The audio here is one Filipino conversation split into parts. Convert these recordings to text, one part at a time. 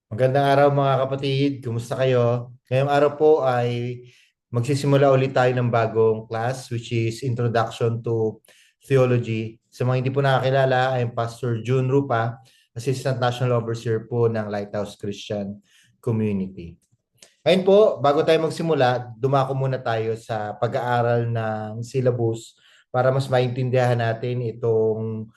Magandang araw mga kapatid, kumusta kayo? Ngayong araw po ay magsisimula ulit tayo ng bagong class which is Introduction to Theology. Sa mga hindi po nakakilala, I am Pastor June Rupa, Assistant National Overseer po ng Lighthouse Christian Community. Ngayon po, bago tayo magsimula, dumako muna tayo sa pag-aaral ng syllabus para mas maintindihan natin itong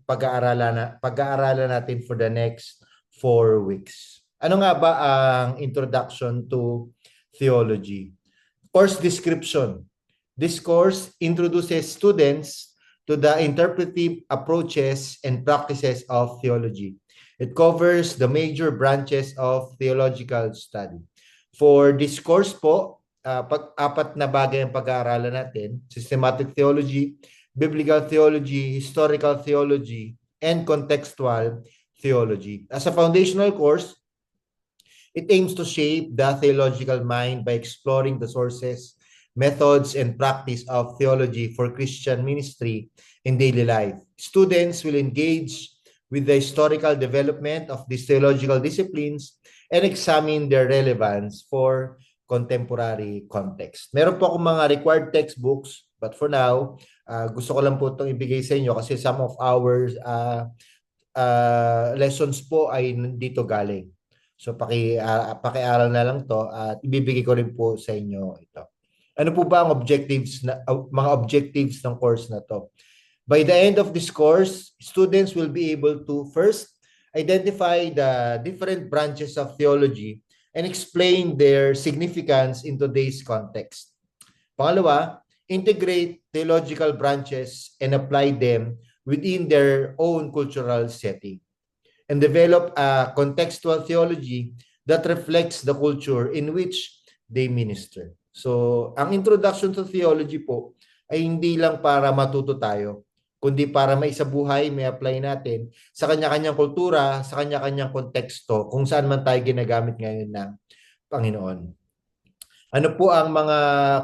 pag-aaralan natin for the next 4 weeks. Ano nga ba ang introduction to theology? Course description. This course introduces students to the interpretive approaches and practices of theology. It covers the major branches of theological study. For this course po, apat na bagay ang pag-aaralan natin: systematic theology, biblical theology, historical theology, and contextual theology. As a foundational course, it aims to shape the theological mind by exploring the sources, methods, and practice of theology for Christian ministry in daily life. Students will engage with the historical development of these theological disciplines and examine their relevance for contemporary context. Meron po akong mga required textbooks, but for now, gusto ko lang po itong ibigay sa inyo kasi some of our lessons po ay dito galing. So pakiaral na lang to at ibibigay ko rin po sa inyo ito. Ano po ba ang mga objectives ng course na to? By the end of this course, students will be able to first identify the different branches of theology and explain their significance in today's context. Pangalawa, integrate theological branches and apply them within their own cultural setting, and develop a contextual theology that reflects the culture in which they minister. So, ang introduction to theology po ay hindi lang para matuto tayo, kundi para maisabuhay, may apply natin sa kanya-kanyang kultura, sa kanya-kanyang konteksto, kung saan man tayo ginagamit ngayon ng Panginoon. Ano po ang mga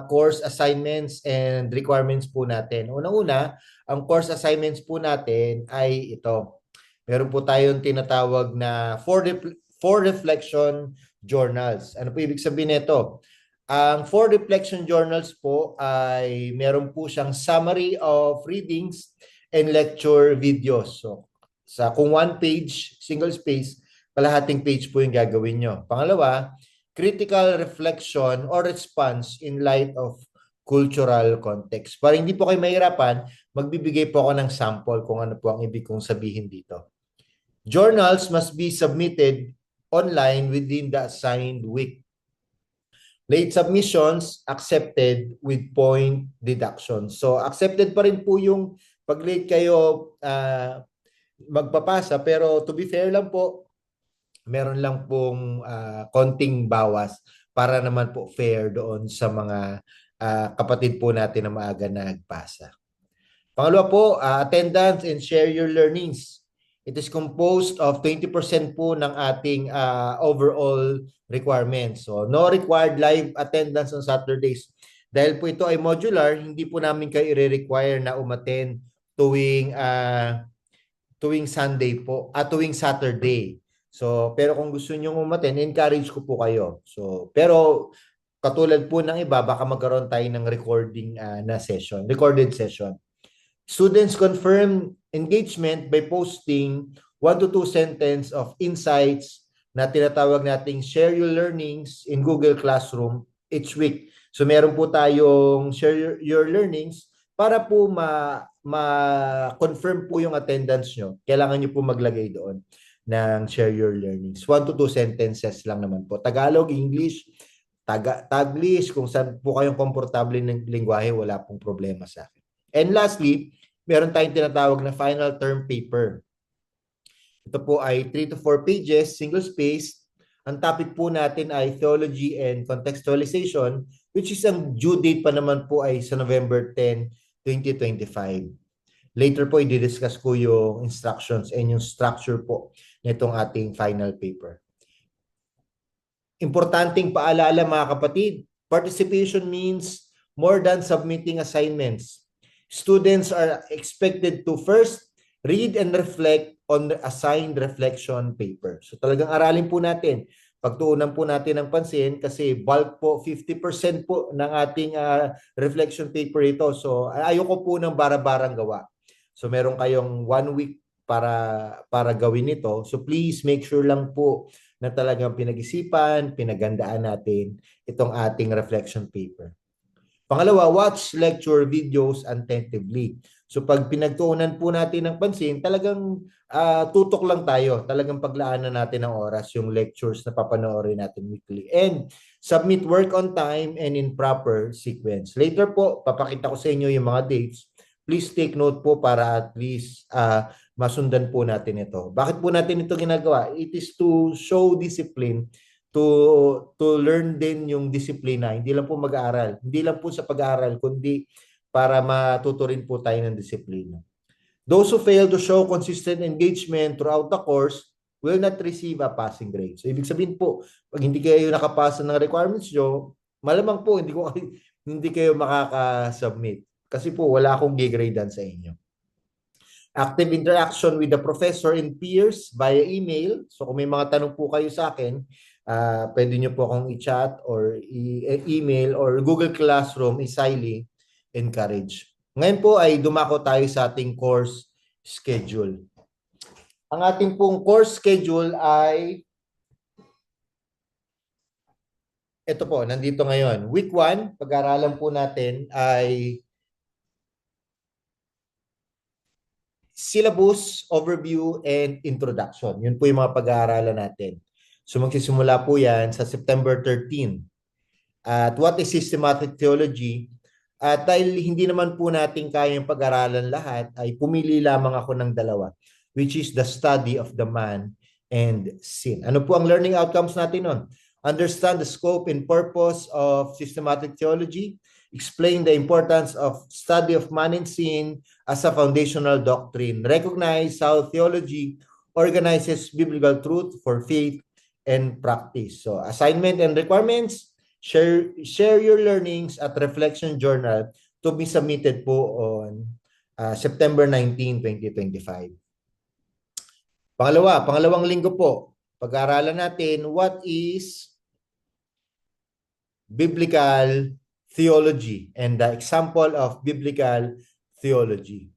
course assignments and requirements po natin? Unang-una, ang course assignments po natin ay ito. Meron po tayong tinatawag na four reflection journals. Ano po ibig sabihin nito? Ang four reflection journals po ay meron po siyang summary of readings and lecture videos. So, kung one page, single space, kalahating page po yung gagawin nyo. Pangalawa, critical reflection or response in light of cultural context. Para hindi po kayo mahirapan, magbibigay po ako ng sample kung ano po ang ibig kong sabihin dito. Journals must be submitted online within the assigned week. Late submissions accepted with point deduction. So accepted pa rin po yung pag late kayo magpapasa, pero to be fair lang po, meron lang pong konting bawas para naman po fair doon sa mga kapatid po natin na maaga nagpasa. Pangalawa po, attendance and share your learnings. It is composed of 20% po ng ating overall requirements. So, no required live attendance on Saturdays. Dahil po ito ay modular, hindi po namin kayo i-require na umattend tuwing Sunday po, tuwing Saturday. So, pero kung gusto niyo umattend, encourage ko po kayo. So, pero katulad po ng iba, baka magkaroon tayo ng recorded session. Students confirm engagement by posting 1 to 2 sentence of insights na tinatawag nating share your learnings in Google Classroom each week. So meron po tayong share your learnings para po ma-confirm po yung attendance nyo. Kailangan nyo po maglagay doon ng share your learnings. 1 to 2 sentences lang naman po. Tagalog, English, Taglish, kung saan po kayong komportable ng lingwahe, wala pong problema sa akin. And lastly, meron tayong tinatawag na final term paper. Ito po ay 3 to 4 pages, single space. Ang topic po natin ay Theology and Contextualization, which is ang due date pa naman po ay sa November 10, 2025. Later po, i-discuss ko yung instructions and yung structure po nitong ating final paper. Importanteng paalala mga kapatid, participation means more than submitting assignments. Students are expected to first Read and reflect on the assigned reflection paper. So talagang aralin po natin. Pagtuunan po natin ng pansin kasi bulk po, 50% po ng ating reflection paper ito. So ayoko po ng bara-barang gawa. So meron kayong 1 week para gawin ito. So please make sure lang po na talagang pinag-isipan, pinagandaan natin itong ating reflection paper. Pangalawa, watch lecture videos attentively. So pag pinagtuunan po natin ng pansin, talagang tutok lang tayo. Talagang paglaanan natin ng oras yung lectures na papanoorin natin weekly. And submit work on time and in proper sequence. Later po, papakita ko sa inyo yung mga dates. Please take note po para at least masundan po natin ito. Bakit po natin ito ginagawa? It is to show discipline, to learn din yung disiplina, hindi lang po mag-aaral, hindi lang po sa pag-aaral, kundi para matuto rin po tayo ng disiplina. Those who fail to show consistent engagement throughout the course will not receive a passing grade. So ibig sabihin po, pag hindi kayo nakapasa ng requirements nyo, malamang po hindi kayo makaka-submit kasi po wala akong gigradean sa inyo. Active interaction with the professor and peers via email. So kung may mga tanong po kayo sa akin, pwede nyo po akong i-chat or email or Google Classroom, is highly encouraged. Ngayon po ay dumako tayo sa ating course schedule. Ang ating pong course schedule ay ito po, nandito ngayon. Week 1, pag-aralan po natin ay syllabus, overview, and introduction. Yun po yung mga pag-aaralan natin. So magsisimula po yan sa September 13. At what is systematic theology? At dahil hindi naman po natin kayang pag-aralan lahat, ay pumili lamang ako ng dalawa, which is the study of the man and sin. Ano po ang learning outcomes natin nun? Understand the scope and purpose of systematic theology, explain the importance of study of man and sin as a foundational doctrine, recognize how theology organizes biblical truth for faith and practice. So assignment and requirements, share your learnings at Reflection Journal to be submitted po on September 19, 2025. Pangalawang linggo po, pag-aaralan natin what is biblical theology and the example of biblical theology.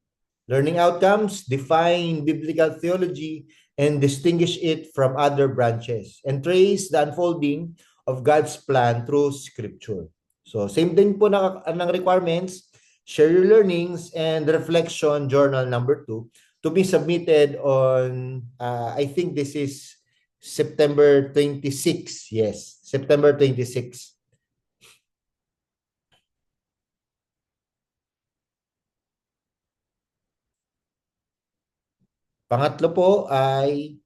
Learning outcomes, define biblical theology and distinguish it from other branches and trace the unfolding of God's plan through Scripture. So same din po ng requirements, share your learnings and reflection journal number 2 to be submitted on, I think this is September 26. Yes, September 26. Pangatlo po ay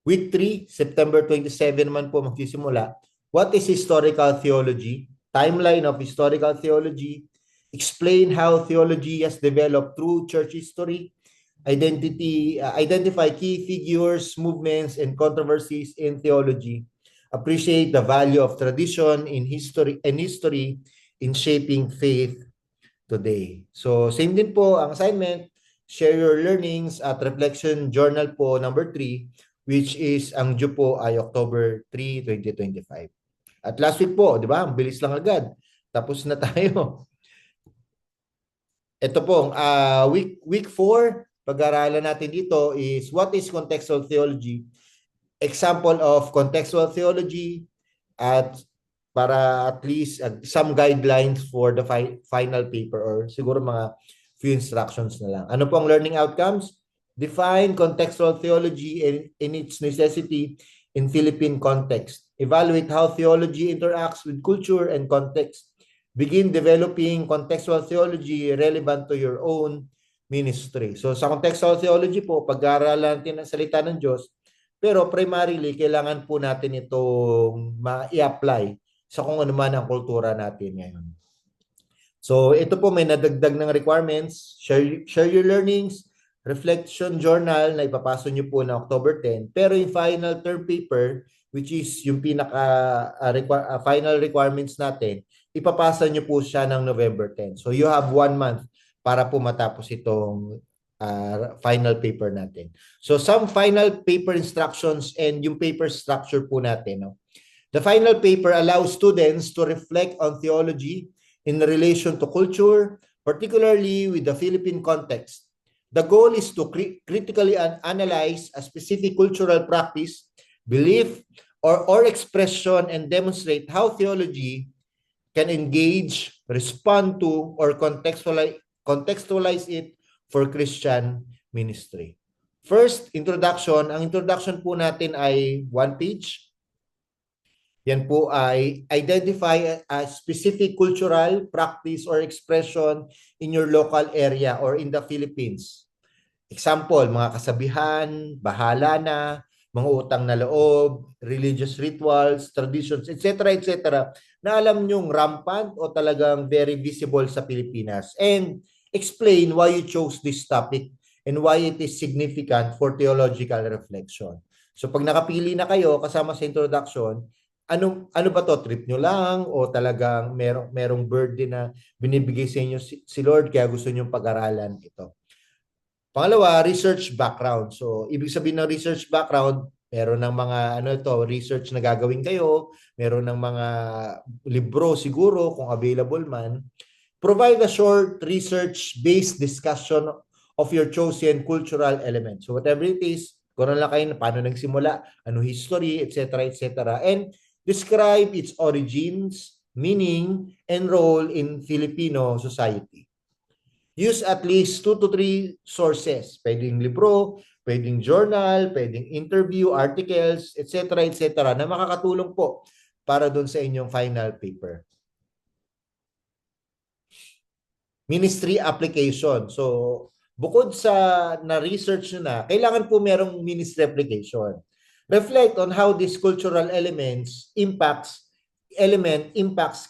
week 3, September 27 naman po magsisimula. What is historical theology? Timeline of historical theology. Explain how theology has developed through church history. Identify key figures, movements, and controversies in theology. Appreciate the value of tradition in history in shaping faith today. So same din po ang assignment, share your learnings at Reflection Journal po number 3, which is ang due po ay October 3, 2025. At last week po, di ba? Bilis lang agad. Tapos na tayo. Ito po, week 4, pag-aaralan natin dito is what is contextual theology? Example of contextual theology at para at least some guidelines for the final paper or siguro mga few instructions na lang. Ano po ang learning outcomes? Define contextual theology in its necessity in Philippine context. Evaluate how theology interacts with culture and context. Begin developing contextual theology relevant to your own ministry. So sa contextual theology po, pag-aaralan natin ang salita ng Diyos, pero primarily, kailangan po natin itong ma-i-apply sa kung ano man ang kultura natin ngayon. So ito po may nadagdag ng requirements, share your learnings, reflection journal na ipapasok nyo po na October 10, pero yung final term paper, which is yung final requirements natin, ipapasa nyo po siya ng November 10. So you have 1 month para po matapos itong final paper natin. So some final paper instructions and yung paper structure po natin. No? The final paper allows students to reflect on theology in relation to culture, particularly with the Philippine context. The goal is to critically analyze a specific cultural practice, belief, or expression and demonstrate how theology can engage, respond to, or contextualize it for Christian ministry. First, introduction. Ang introduction po natin ay one page. Yan po ay identify a specific cultural practice or expression in your local area or in the Philippines. Example, mga kasabihan, bahala na, mga utang na loob, religious rituals, traditions, etc., etc., na alam nyong rampant o talagang very visible sa Pilipinas. And explain why you chose this topic and why it is significant for theological reflection. So pag nakapili na kayo kasama sa introduction, ano ba to, trip nyo lang o talagang merong burden na binibigay sa inyo si Lord kaya gusto nyo pag-aralan ito? Pangalawa, research background. So, ibig sabihin ng research background, meron ng mga research na gagawin kayo, meron ng mga libro siguro kung available man. Provide a short research-based discussion of your chosen cultural element. So, whatever it is, kung lang kayo paano nagsimula, ano history, etc., etc. And describe its origins, meaning, and role in Filipino society. Use at least 2 to 3 sources. Pwedeng libro, pwedeng journal, pwedeng interview, articles, etc., etc. na makakatulong po para doon sa inyong final paper. Ministry application. So, bukod sa na-research nyo na, kailangan po merong ministry application. Reflect on how these cultural elements impacts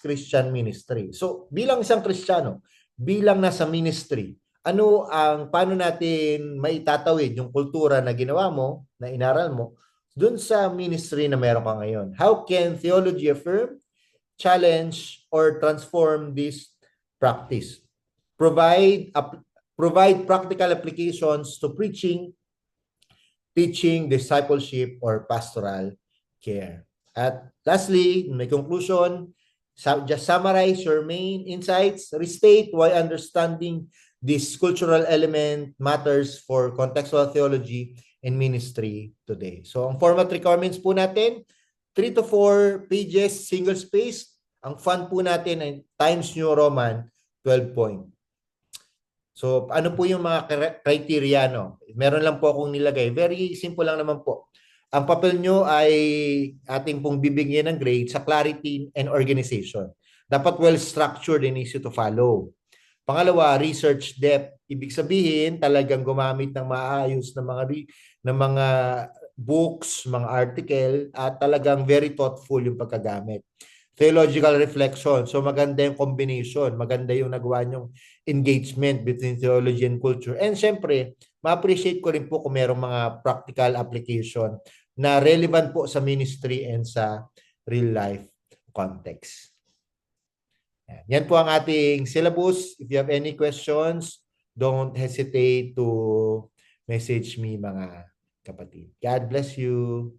Christian ministry. So, bilang isang Kristiyano, bilang nasa ministry, paano natin maitatawid yung kultura na ginawa mo, na inaral mo, dun sa ministry na meron ka ngayon? How can theology affirm, challenge, or transform this practice? Provide practical applications to preaching, teaching, discipleship, or pastoral care. At lastly, in my conclusion, just summarize your main insights, restate why understanding this cultural element matters for contextual theology and ministry today. So, ang format requirements po natin, 3 to 4 pages, single space. Ang font po natin ay Times New Roman 12 point. So, ano po yung mga criteria, no? Meron lang po akong nilagay. Very simple lang naman po. Ang papel nyo ay ating pong bibigyan ng grade sa clarity and organization. Dapat well-structured and easy to follow. Pangalawa, research depth. Ibig sabihin, talagang gumamit ng maayos na mga books, mga article, at talagang very thoughtful yung pagkagamit. Theological reflection. So maganda yung combination. Maganda yung nagawa nyong engagement between theology and culture. And syempre, ma-appreciate ko rin po kung merong mga practical application na relevant po sa ministry and sa real life context. Yan po ang ating syllabus. If you have any questions, don't hesitate to message me mga kapatid. God bless you.